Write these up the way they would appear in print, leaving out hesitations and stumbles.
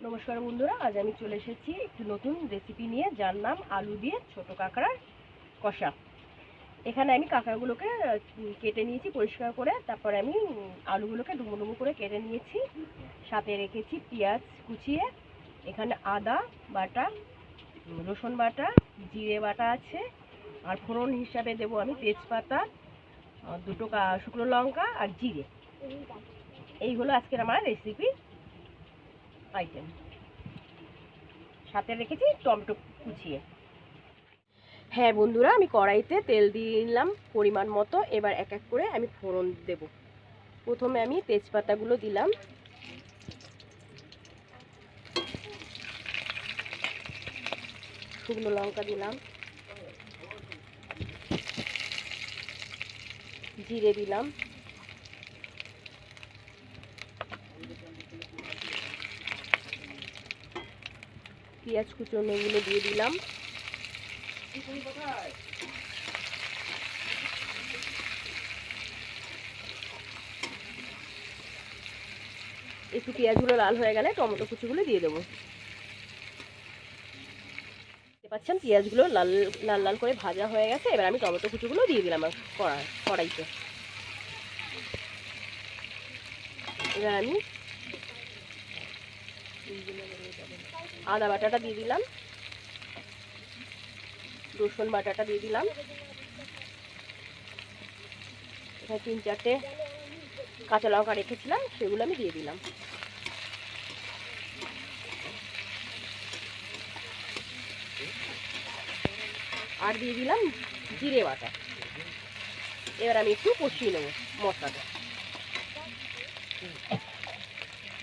নমস্কার বন্ধুরা, আজ আমি চলে এসেছি একটি নতুন রেসিপি নিয়ে, যার নাম আলু দিয়ে ছোট কাঁকড়ার কষা। এখানে আমি কাঁকড়াগুলোকে কেটে নিয়েছি পরিষ্কার করে, তারপরে আমি আলুগুলোকে ডুমো ডুমো করে কেটে নিয়েছি। সাথে রেখেছি পেঁয়াজ কুচিয়ে, এখানে আদা বাটা, রসুন বাটা, জিরে বাটা আছে। আর ফোড়ন হিসাবে দেবো আমি তেজপাতা, দুটো শুকনো লঙ্কা আর জিরে। এই হলো আজকের আমার রেসিপি আইটেম। সাথে রেখেছি টমেটো কুচিয়ে। হ্যাঁ বন্ধুরা, আমি কড়াইতে তেল দিয়ে নিলাম পরিমাণ মতো। এবার এক এক করে আমি ফোড়ন দেব। প্রথমে আমি তেজপাতাগুলো দিলাম, শুকনো লঙ্কা দিলাম, জিরে দিলাম, পেঁয়াজ কুচনোগুলো দিয়ে দিলাম, একটু পেঁয়াজগুলো লাল হয়ে গেলে টমেটো কুচিগুলো দিয়ে দেবো। দেখতে পাচ্ছেন পেঁয়াজগুলো লাল লাল লাল করে ভাজা হয়ে গেছে। এবার আমি টমেটো কুচিগুলো দিয়ে দিলাম কড়াইতে। এবার আমি আদা বাটাটা দিয়ে দিলাম, রসুন বাটাটা দিয়ে দিলাম, এখানে 3-4টে কাঁচা লঙ্কা রেখেছিলাম, সেগুলো আমি দিয়ে দিলাম। আর দিয়ে দিলাম জিরে বাটা। এবার আমি একটু কষিয়ে নেব মশলাটা।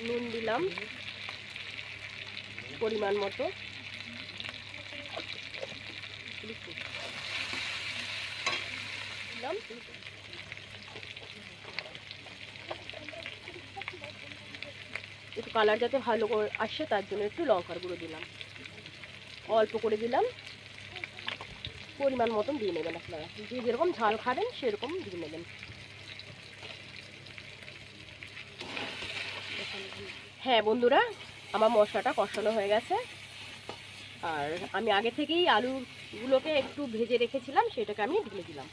নুন দিলাম পরিমাণ মতো, দিলাম একটু কালার যাতে ভালো করে আসে তার জন্য একটু লঙ্কার গুঁড়ো দিলাম, অল্প করে দিলাম, পরিমাণ মতন দিয়ে নেবেন আপনারা। যে যেরকম ঝাল খাবেন সেরকম দিয়ে নেবেন। হ্যাঁ বন্ধুরা, আমার মশলাটা কষানো হয়ে গেছে। আর আমি আগে থেকেই আলুগুলোকে একটু ভেজে রেখেছিলাম, সেটাকে আমি ঢেলে দিলাম।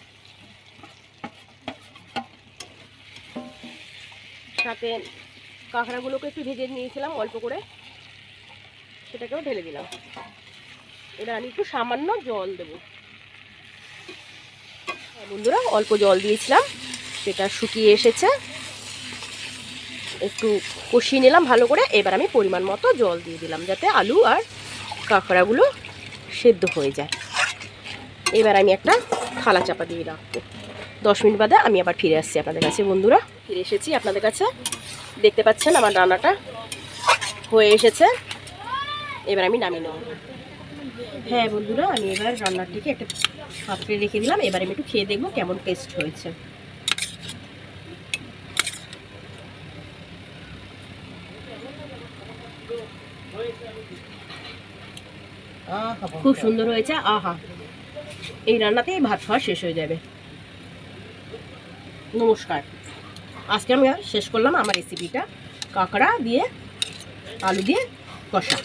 সাথে কাঁকড়াগুলোকে একটু ভেজে নিয়েছিলাম অল্প করে, সেটাকেও ঢেলে দিলাম। এবার আমি একটু সামান্য জল দেবো। বন্ধুরা, অল্প জল দিয়েছিলাম, সেটা শুকিয়ে এসেছে। একটু কষিয়ে নিলাম ভালো করে। এবার আমি পরিমাণ মতো জল দিয়ে দিলাম, যাতে আলু আর কাঁকড়াগুলো সেদ্ধ হয়ে যায়। এবার আমি একটা থালা চাপা দিয়ে রাখবো। 10 মিনিট বাদে আমি আবার ফিরে আসছি আপনাদের কাছে। বন্ধুরা, ফিরে এসেছি আপনাদের কাছে। দেখতে পাচ্ছেন আমার রান্নাটা হয়ে এসেছে। এবার আমি নামিয়ে নেব। হ্যাঁ বন্ধুরা, আমি এবার রান্নাটিকে একটা পাত্রে রেখে দিলাম। এবার আমি একটু খেয়ে দেখবো কেমন টেস্ট হয়েছে। খুব সুন্দর হয়েছে। আহা, এই রান্নাতেই ভাত খাওয়া শেষ হয়ে যাবে। নমস্কার, আজকে আমি শেষ করলাম আমার রেসিপিটা কাঁকড়া দিয়ে আলু দিয়ে কষা।